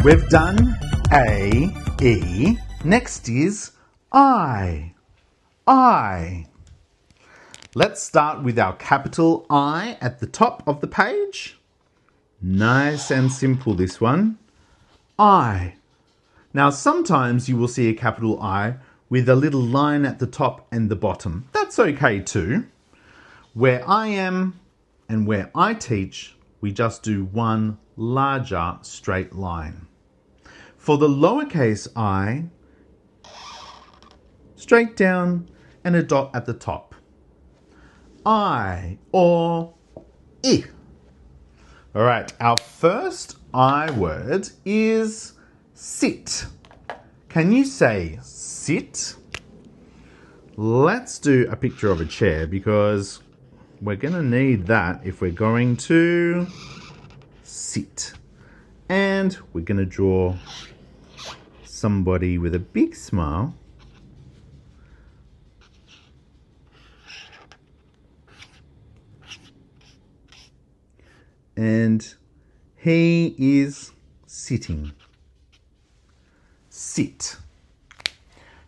We've done A, E. Next is I. I. Let's start with our capital I at the top of the page. Nice and simple, this one. I. Now, sometimes you will see a capital I with a little line at the top and the bottom. That's okay too. Where I am and where I teach, we just do one larger straight line. For the lowercase I, straight down and a dot at the top. I or I. All right, our first I word is sit. Can you say sit? Let's do a picture of a chair because we're going to need that if we're going to sit. And we're going to draw somebody with a big smile. And he is sitting. Sit.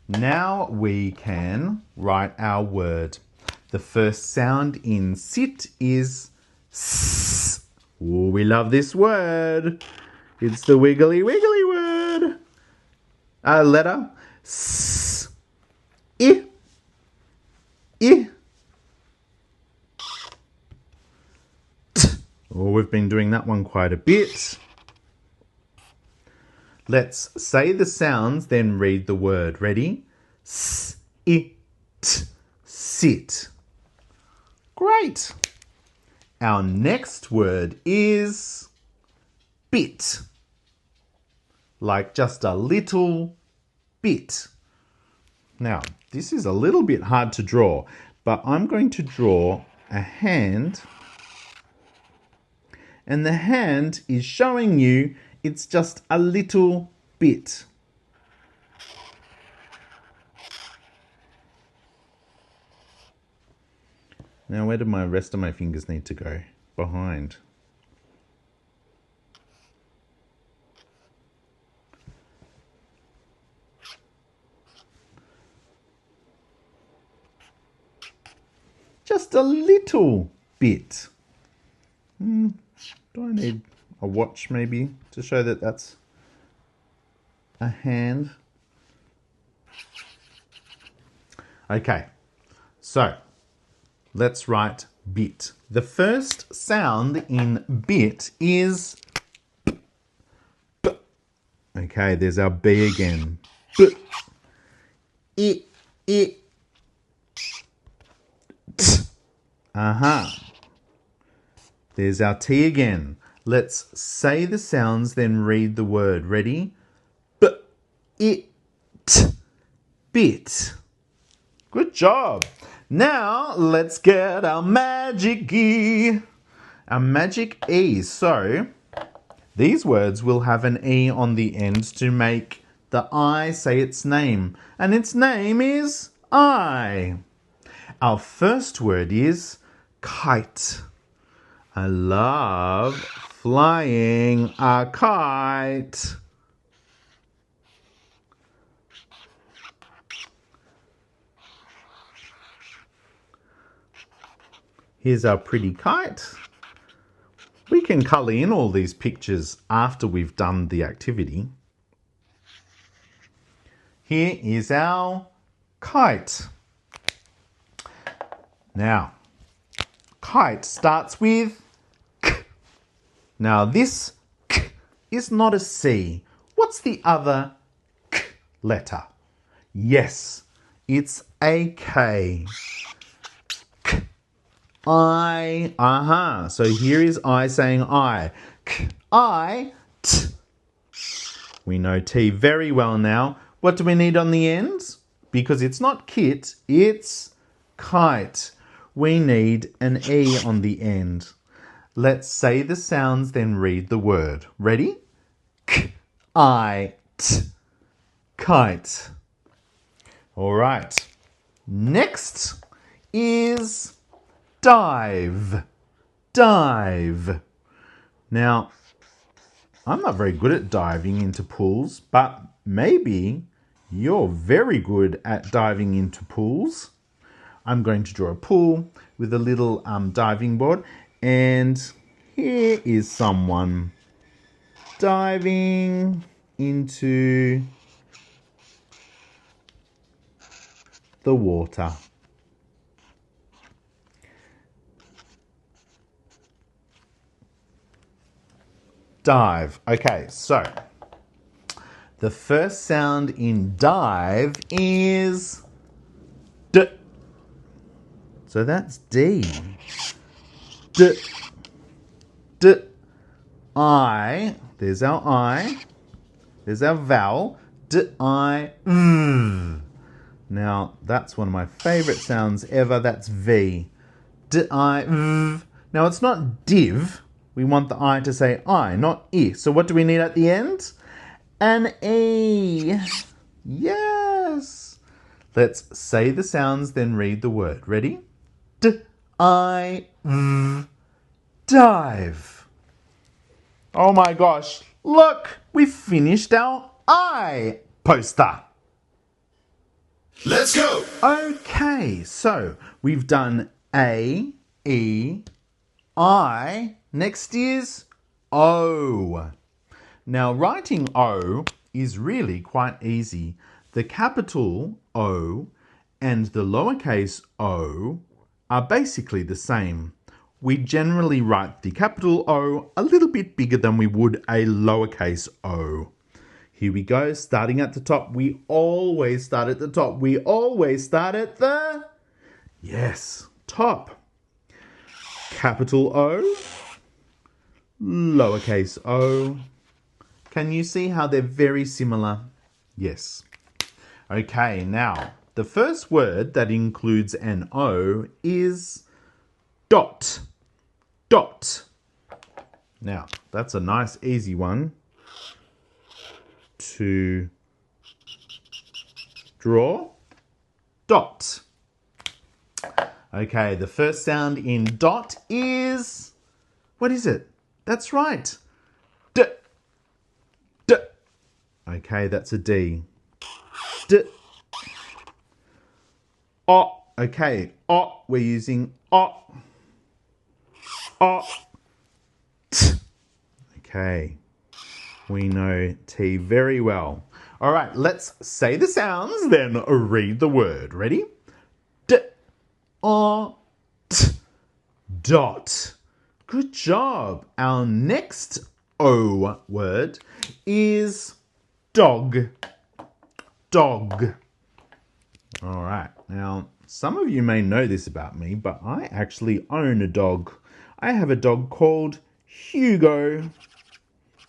Now we can write our word. The first sound in sit is S. Oh, we love this word. It's the wiggly wiggly word. Letter S. I. I. T. Oh, we've been doing that one quite a bit. Let's say the sounds, then read the word. Ready? S, I, t, sit. Great. Our next word is bit. Like just a little bit. Now, this is a little bit hard to draw, but I'm going to draw a hand. And the hand is showing you it's just a little bit. Now, where do my rest of my fingers need to go? Behind. Just a little bit. Do I need a watch maybe to show that that's a hand? Okay, so let's write bit. The first sound in bit is B. B. Okay, there's our B again. B. I. I. T. There's our T again. Let's say the sounds, then read the word. Ready? B, I, T, bit. Good job. Now let's get our magic E. Our magic E. So these words will have an E on the end to make the I say its name. And its name is I. Our first word is kite. I love flying a kite. Here's our pretty kite. We can colour in all these pictures after we've done the activity. Here is our kite. Now, kite starts with K. Now this K is not a C. What's the other K letter? Yes, it's a K. K. I. So here is I saying I. K. I. T. We know T very well now. What do we need on the end? Because it's not kit, it's kite. We need an E on the end. Let's say the sounds, then read the word. Ready? K, I, T, kite. All right. Next is dive. Dive. Now, I'm not very good at diving into pools, but maybe you're very good at diving into pools. I'm going to draw a pool with a little diving board, and here is someone diving into the water. Dive. Okay, so the first sound in dive is D. So that's D. D. D. I. There's our I. There's our vowel. D. I. Now, that's one of my favorite sounds ever. That's V. D. I. Now, it's not div. We want the I to say I, not I. So what do we need at the end? An E. Yes. Let's say the sounds, then read the word. Ready? D. I. Dive. Oh my gosh. Look, we finished our I poster. Let's go! Okay, so we've done A, E, I. Next is O. Now, writing O is really quite easy. The capital O and the lowercase o are basically the same. We generally write the capital O a little bit bigger than we would a lowercase o. Here we go, starting at the top. We always start at the top. We always start at the, yes, top. Capital O, lowercase o. Can you see how they're very similar? Yes. Okay, now, the first word that includes an O is dot. Dot. Now, that's a nice, easy one to draw. Dot. Okay, the first sound in dot is, what is it? That's right. D. D. Okay, that's a D. D. O. Okay, O. We're using O. O. T. Okay, we know T very well. All right, let's say the sounds, then read the word. Ready? D. O. T. Dot. Good job. Our next O word is dog. Dog. All right. Now, some of you may know this about me, but I actually own a dog. I have a dog called Hugo.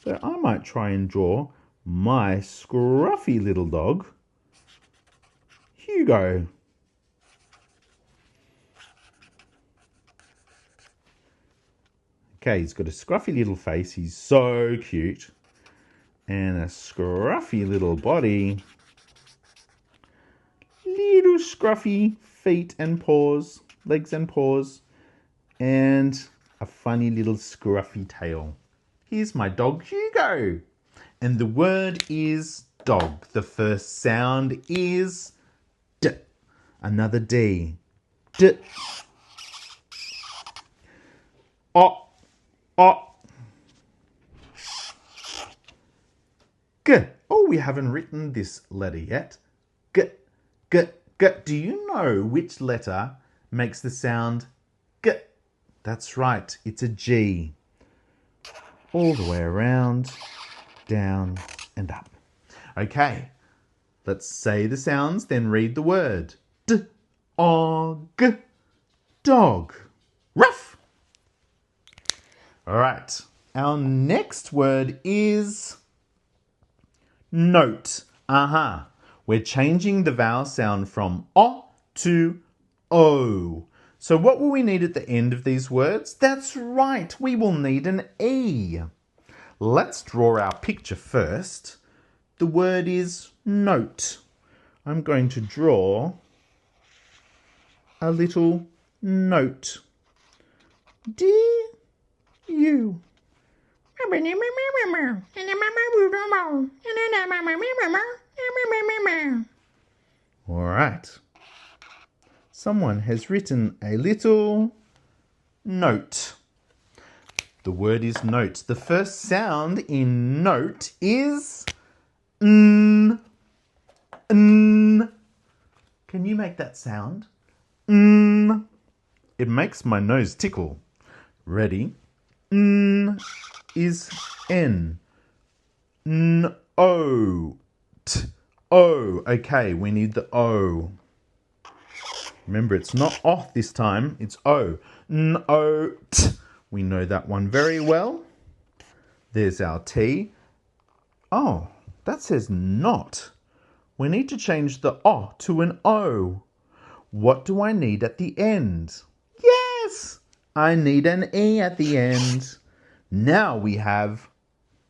So I might try and draw my scruffy little dog, Hugo. Okay, he's got a scruffy little face. He's so cute. And a scruffy little body. Little scruffy feet and paws, legs and paws. And a funny little scruffy tail. Here's my dog Hugo. And the word is dog. The first sound is D. Another D. D. O. O. G. Oh, we haven't written this letter yet. G. G. G. Do you know which letter makes the sound G? That's right, it's a G. All the way around, down and up. Okay, let's say the sounds, then read the word. D-O-G. Dog. Ruff. All right, our next word is note. We're changing the vowel sound from O to O. So what will we need at the end of these words? That's right, we will need an E. Let's draw our picture first. The word is note. I'm going to draw a little note. Dear you. All right. Someone has written a little note. The word is note. The first sound in note is n. N. Can you make that sound? N. It makes my nose tickle. Ready? N is N. N-O. T. O. Okay, we need the O. Remember, it's not off this time, it's O. N-O-T. We know that one very well. There's our T. Oh, that says not. We need to change the O to an O. What do I need at the end? Yes, I need an E at the end. Now we have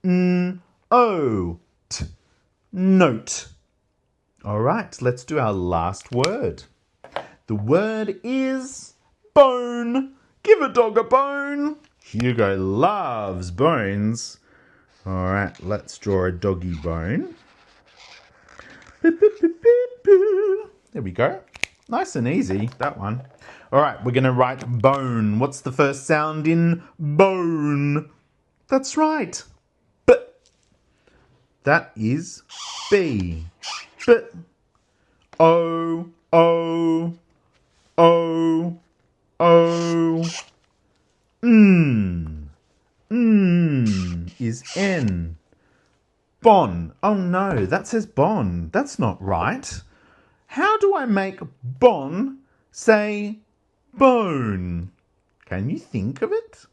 N-O-T. Note. All right, let's do our last word. The word is bone. Give a dog a bone. Hugo loves bones. All right, let's draw a doggy bone. There we go. Nice and easy, that one. All right, we're going to write bone. What's the first sound in bone? That's right. B. That is B. B. O. O. O. O. N. N is N. Bon. Oh no, that says bon. That's not right. How do I make bon say bone? Can you think of it?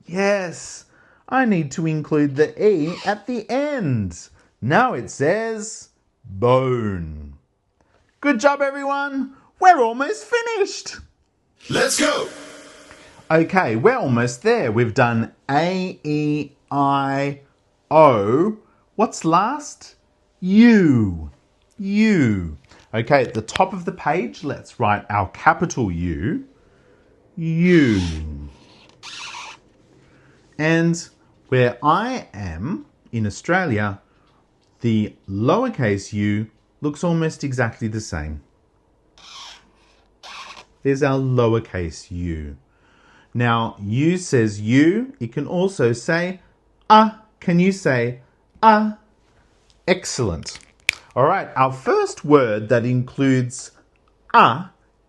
Yes, I need to include the E at the end. Now it says bone. Good job, everyone. We're almost finished. Let's go! Okay, we're almost there. We've done A, E, I, O. What's last? U. U. Okay, at the top of the page, let's write our capital U. U. And where I am in Australia, the lowercase u looks almost exactly the same. There's our lowercase u. Now, U says you. It can also say Can you say Excellent. All right, our first word that includes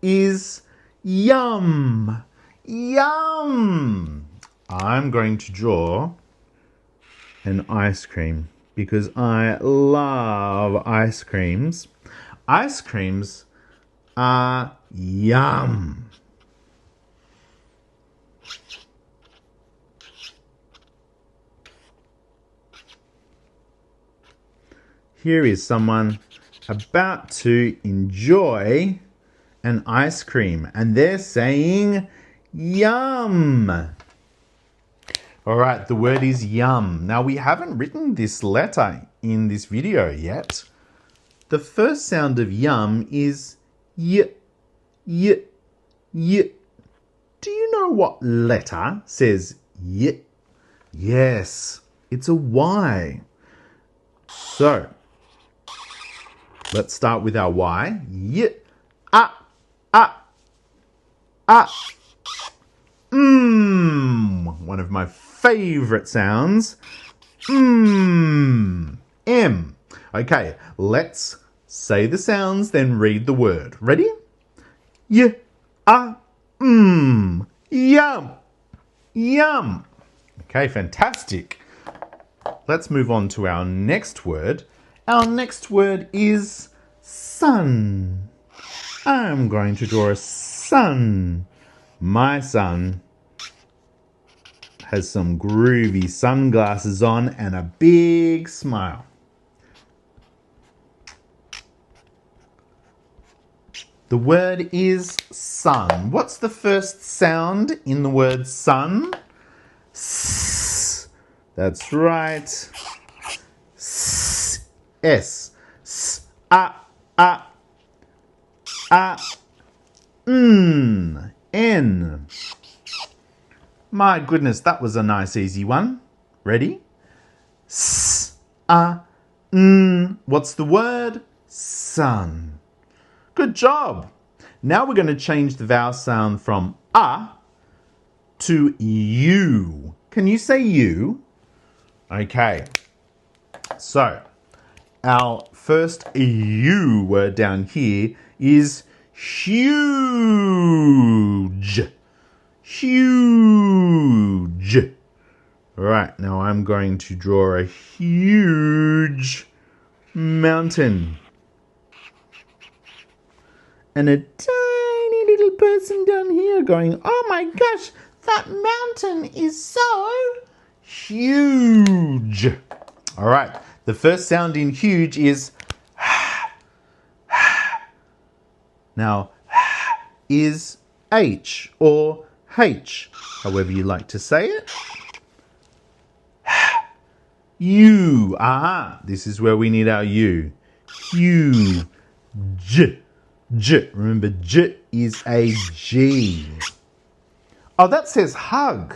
is yum. Yum. I'm going to draw an ice cream because I love ice creams. Ice creams are yum. Here is someone about to enjoy an ice cream and they're saying yum. All right, the word is yum. Now we haven't written this letter in this video yet. The first sound of yum is y, y, y. Do you know what letter says y? Yes, it's a Y. So, let's start with our Y. Y, one of my favorite sounds. M. Okay, let's say the sounds, then read the word. Ready? Y, yum. Yum. Okay, fantastic. Let's move on to our next word. Our next word is sun. I'm going to draw a sun. My son has some groovy sunglasses on and a big smile. The word is sun. What's the first sound in the word sun? S. That's right. S. S. S. N. My goodness, that was a nice easy one. Ready? S, a, n. What's the word? Sun. Good job. Now we're going to change the vowel sound from a to u. Can you say you? Okay. So, our first u word down here is huge. Huge. All right, now I'm going to draw a huge mountain. And a tiny little person down here going, oh my gosh, that mountain is so huge. All right, the first sound in huge is now is H or H, however you like to say it. U, this is where we need our U. Huge. J. Remember, J is a G. Oh, that says hug.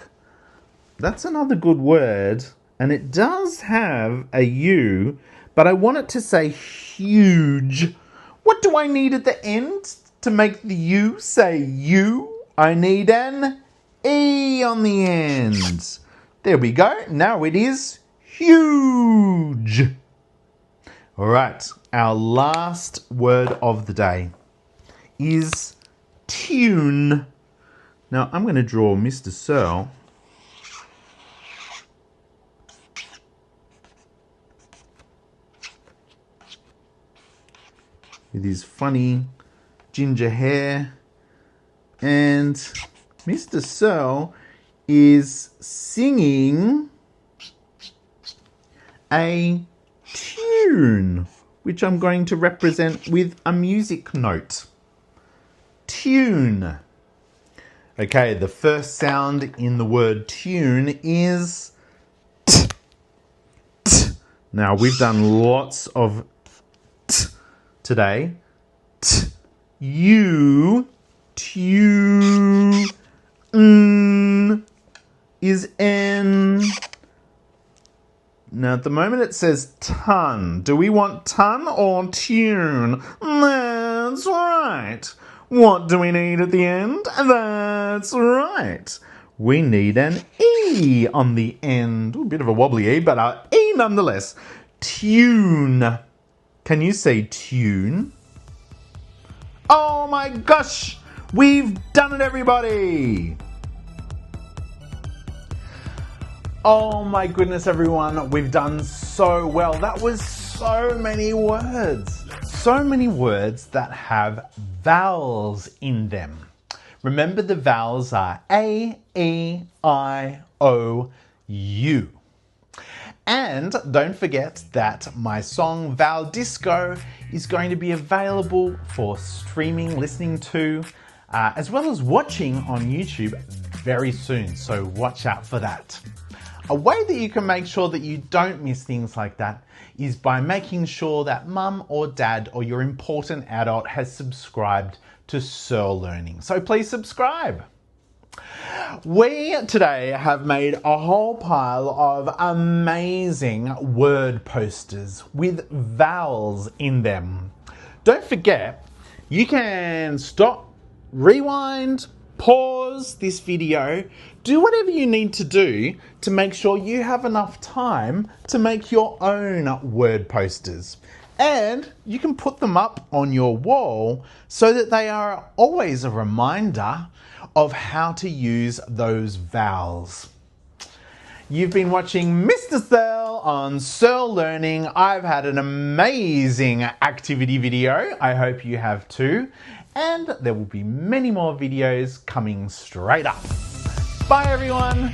That's another good word. And it does have a U, but I want it to say huge. What do I need at the end to make the U say U? I need an E on the end. There we go. Now it is huge. All right, our last word of the day is tune. Now I'm going to draw Mr. Searle. With his funny ginger hair. And Mr. Searle is singing a tune, which I'm going to represent with a music note. Tune. Okay, the first sound in the word tune is t. T. Now, we've done lots of t today. T. U. Tune. N. Is N. Now, at the moment it says ton. Do we want ton or tune? That's right. What do we need at the end? That's right. We need an E on the end. Ooh, a bit of a wobbly E, but an E nonetheless. Tune. Can you say tune? Oh my gosh! We've done it, everybody! Oh my goodness, everyone. We've done so well. That was so many words. So many words that have vowels in them. Remember, the vowels are A, E, I, O, U. And don't forget that my song Vowel Disco is going to be available for streaming, listening to, as well as watching on YouTube very soon. So watch out for that. A way that you can make sure that you don't miss things like that is by making sure that mum or dad or your important adult has subscribed to Searle Learning. So please subscribe. We today have made a whole pile of amazing word posters with vowels in them. Don't forget, you can stop, rewind, pause this video, do whatever you need to do to make sure you have enough time to make your own word posters. And you can put them up on your wall so that they are always a reminder of how to use those vowels. You've been watching Mr. Searle on Searle Learning. I've had an amazing activity video. I hope you have too. And there will be many more videos coming straight up. Bye everyone.